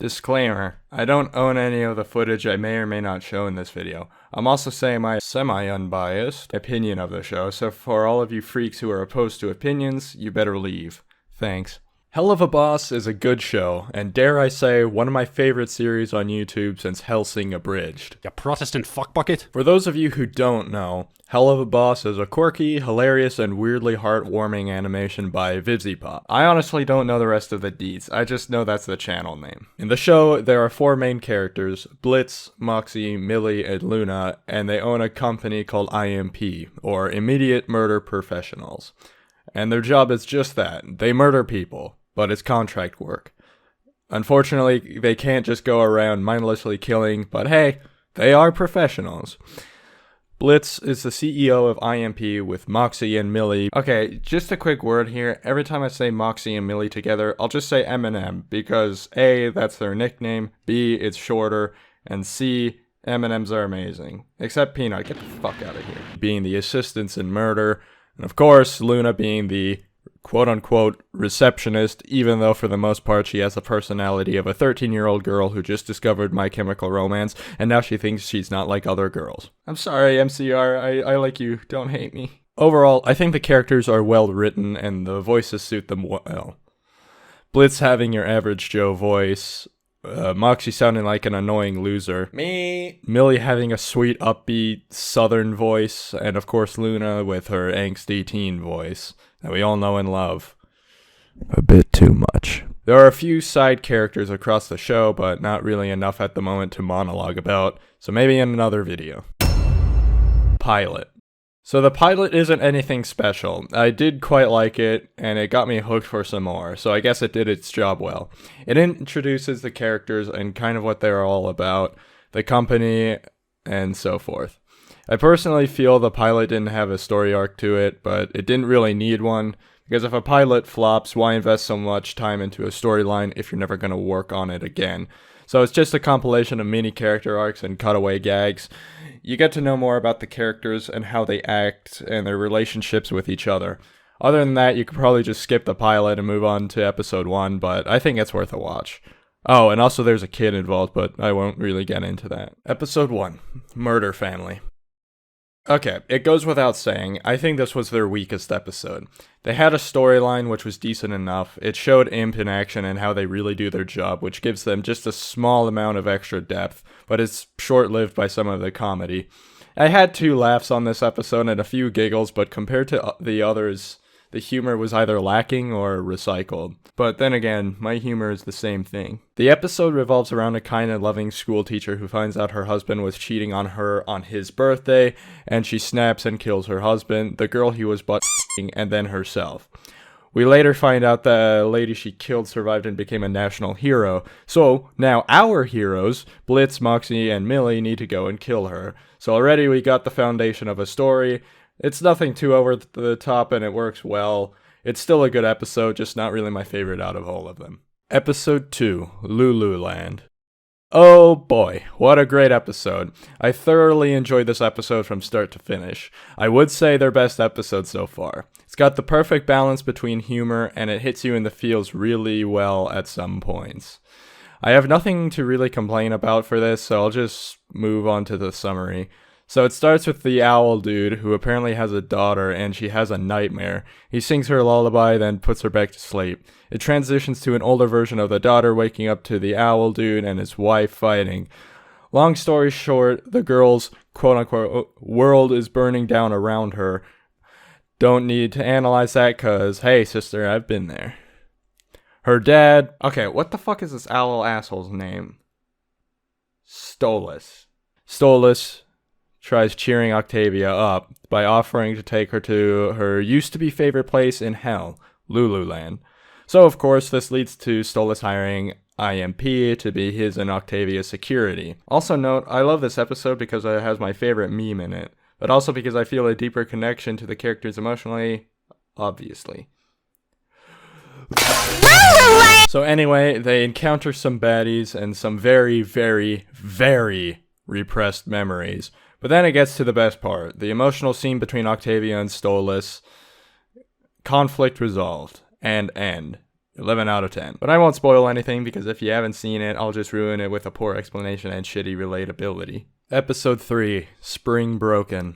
Disclaimer, I don't own any of the footage I may or may not show in this video. I'm also saying my semi-unbiased opinion of the show, so for all of you freaks who are opposed to opinions, you better leave. Thanks. Helluva Boss is a good show, and dare I say, one of my favorite series on YouTube since Hellsing Abridged. You Protestant fuckbucket? For those of you who don't know, Helluva Boss is a quirky, hilarious, and weirdly heartwarming animation by VivziePop. I honestly don't know the rest of the deets, I just know that's the channel name. In the show, there are 4 main characters, Blitz, Moxie, Millie, and Luna, and they own a company called IMP, or Immediate Murder Professionals. And their job is just that, they murder people. But it's contract work. Unfortunately, they can't just go around mindlessly killing, but hey, they are professionals. Blitz is the CEO of IMP with Moxie and Millie. Okay, just a quick word here. Every time I say Moxie and Millie together, I'll just say M&M, because A, that's their nickname, B, it's shorter, and C, M&Ms are amazing. Except Peanut, get the fuck out of here. Being the assistants in murder, and of course, Luna being the quote-unquote receptionist, even though for the most part she has the personality of a 13-year-old girl who just discovered My Chemical Romance, and now she thinks she's not like other girls. I'm sorry, MCR, I like you, don't hate me. Overall, I think the characters are well written, and the voices suit them well. Blitz having your average Joe voice, Moxie sounding like an annoying loser, me, Millie having a sweet, upbeat, southern voice, and of course Luna with her angsty teen voice that we all know and love. A bit too much. There are a few side characters across the show, but not really enough at the moment to monologue about, so maybe in another video. Pilot. So the pilot isn't anything special. I did quite like it, and it got me hooked for some more, so I guess it did its job well. It introduces the characters and kind of what they're all about, the company, and so forth. I personally feel the pilot didn't have a story arc to it, but it didn't really need one, because if a pilot flops, why invest so much time into a storyline if you're never going to work on it again? So it's just a compilation of mini character arcs and cutaway gags. You get to know more about the characters and how they act and their relationships with each other. Other than that, you could probably just skip the pilot and move on to episode 1, but I think it's worth a watch. Oh, and also there's a kid involved, but I won't really get into that. Episode 1, Murder Family. Okay, it goes without saying, I think this was their weakest episode. They had a storyline which was decent enough, it showed Imp in action and how they really do their job, which gives them just a small amount of extra depth, but it's short-lived by some of the comedy. I had 2 laughs on this episode and a few giggles, but compared to the others, the humor was either lacking or recycled. But then again, my humor is the same thing. The episode revolves around a kind and loving school teacher who finds out her husband was cheating on her on his birthday, and she snaps and kills her husband, the girl he was butt-ing, and then herself. We later find out the lady she killed survived and became a national hero, so now our heroes, Blitz, Moxie, and Millie, need to go and kill her. So already we got the foundation of a story. It's nothing too over the top and it works well. It's still a good episode, just not really my favorite out of all of them. Episode 2, Lululand. Oh boy, what a great episode. I thoroughly enjoyed this episode from start to finish. I would say their best episode so far. It's got the perfect balance between humor and it hits you in the feels really well at some points. I have nothing to really complain about for this, so I'll just move on to the summary. So it starts with the owl dude, who apparently has a daughter, and she has a nightmare. He sings her a lullaby, then puts her back to sleep. It transitions to an older version of the daughter waking up to the owl dude and his wife fighting. Long story short, the girl's quote-unquote world is burning down around her. Don't need to analyze that, cause, hey sister, I've been there. Her dad... Okay, what the fuck is this owl asshole's name? Stolas tries cheering Octavia up by offering to take her to her used-to-be favorite place in hell, Lululand. So, of course, this leads to Stolas hiring IMP to be his and Octavia's security. Also note, I love this episode because it has my favorite meme in it, but also because I feel a deeper connection to the characters emotionally, obviously. So anyway, they encounter some baddies and some very, very, very repressed memories. But then it gets to the best part, the emotional scene between Octavia and Stolas. Conflict resolved. And end. 11 out of 10. But I won't spoil anything because if you haven't seen it, I'll just ruin it with a poor explanation and shitty relatability. Episode 3, Spring Broken.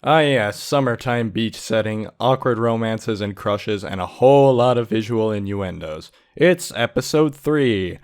Ah yes, summertime beach setting, awkward romances and crushes, and a whole lot of visual innuendos. It's episode 3.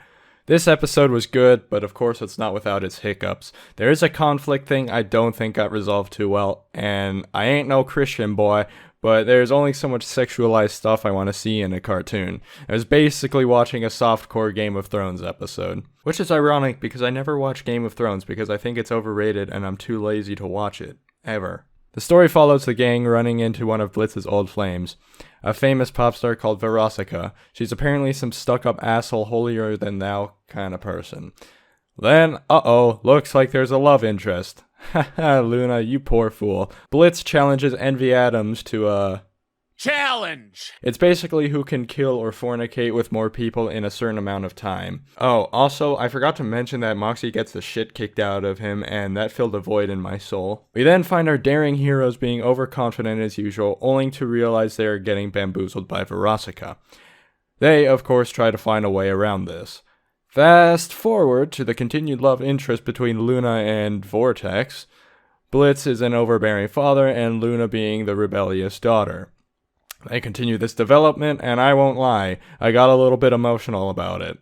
This episode was good, but of course it's not without its hiccups. There is a conflict thing I don't think got resolved too well, and I ain't no Christian boy, but there's only so much sexualized stuff I want to see in a cartoon. I was basically watching a softcore Game of Thrones episode. Which is ironic because I never watched Game of Thrones because I think it's overrated and I'm too lazy to watch it. Ever. The story follows the gang running into one of Blitz's old flames, a famous pop star called Veronica. She's apparently some stuck-up asshole holier-than-thou kind of person. Then, looks like there's a love interest. Haha, Luna, you poor fool. Blitz challenges Envy Adams to a challenge! It's basically who can kill or fornicate with more people in a certain amount of time. Oh, also, I forgot to mention that Moxie gets the shit kicked out of him, and that filled a void in my soul. We then find our daring heroes being overconfident as usual, only to realize they are getting bamboozled by Veronica. They, of course, try to find a way around this. Fast forward to the continued love interest between Luna and Vortex. Blitz is an overbearing father, and Luna being the rebellious daughter. They continue this development, and I won't lie, I got a little bit emotional about it.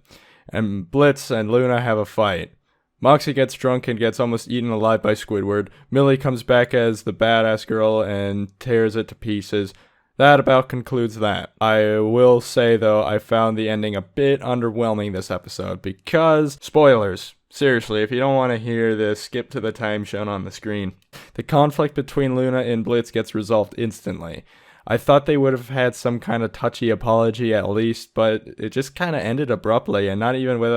And Blitz and Luna have a fight. Moxie gets drunk and gets almost eaten alive by Squidward. Millie comes back as the badass girl and tears it to pieces. That about concludes that. I will say, though, I found the ending a bit underwhelming this episode because... spoilers. Seriously, if you don't want to hear this, skip to the time shown on the screen. The conflict between Luna and Blitz gets resolved instantly. I thought they would have had some kind of touchy apology at least, but it just kind of ended abruptly and not even with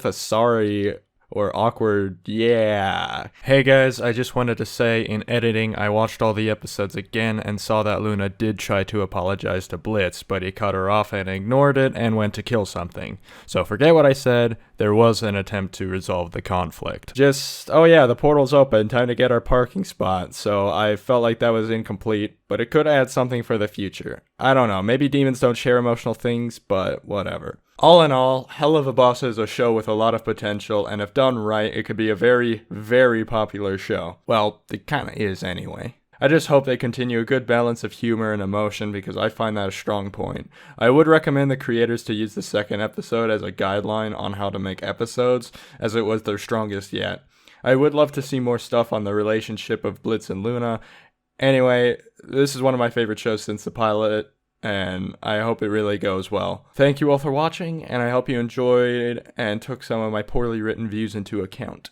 a sorry or awkward yeah. Hey guys, I just wanted to say in editing I watched all the episodes again and saw that Luna did try to apologize to Blitz, but he cut her off and ignored it and went to kill something. So forget what I said, there was an attempt to resolve the conflict. Oh yeah, the portal's open, time to get our parking spot. So I felt like that was incomplete, but it could add something for the future. I don't know, maybe demons don't share emotional things, but whatever. All in all, Helluva Boss is a show with a lot of potential, and if done right, it could be a very, very popular show. Well, it kinda is anyway. I just hope they continue a good balance of humor and emotion because I find that a strong point. I would recommend the creators to use the second episode as a guideline on how to make episodes, as it was their strongest yet. I would love to see more stuff on the relationship of Blitz and Luna. Anyway, this is one of my favorite shows since the pilot, and I hope it really goes well. Thank you all for watching, and I hope you enjoyed and took some of my poorly written views into account.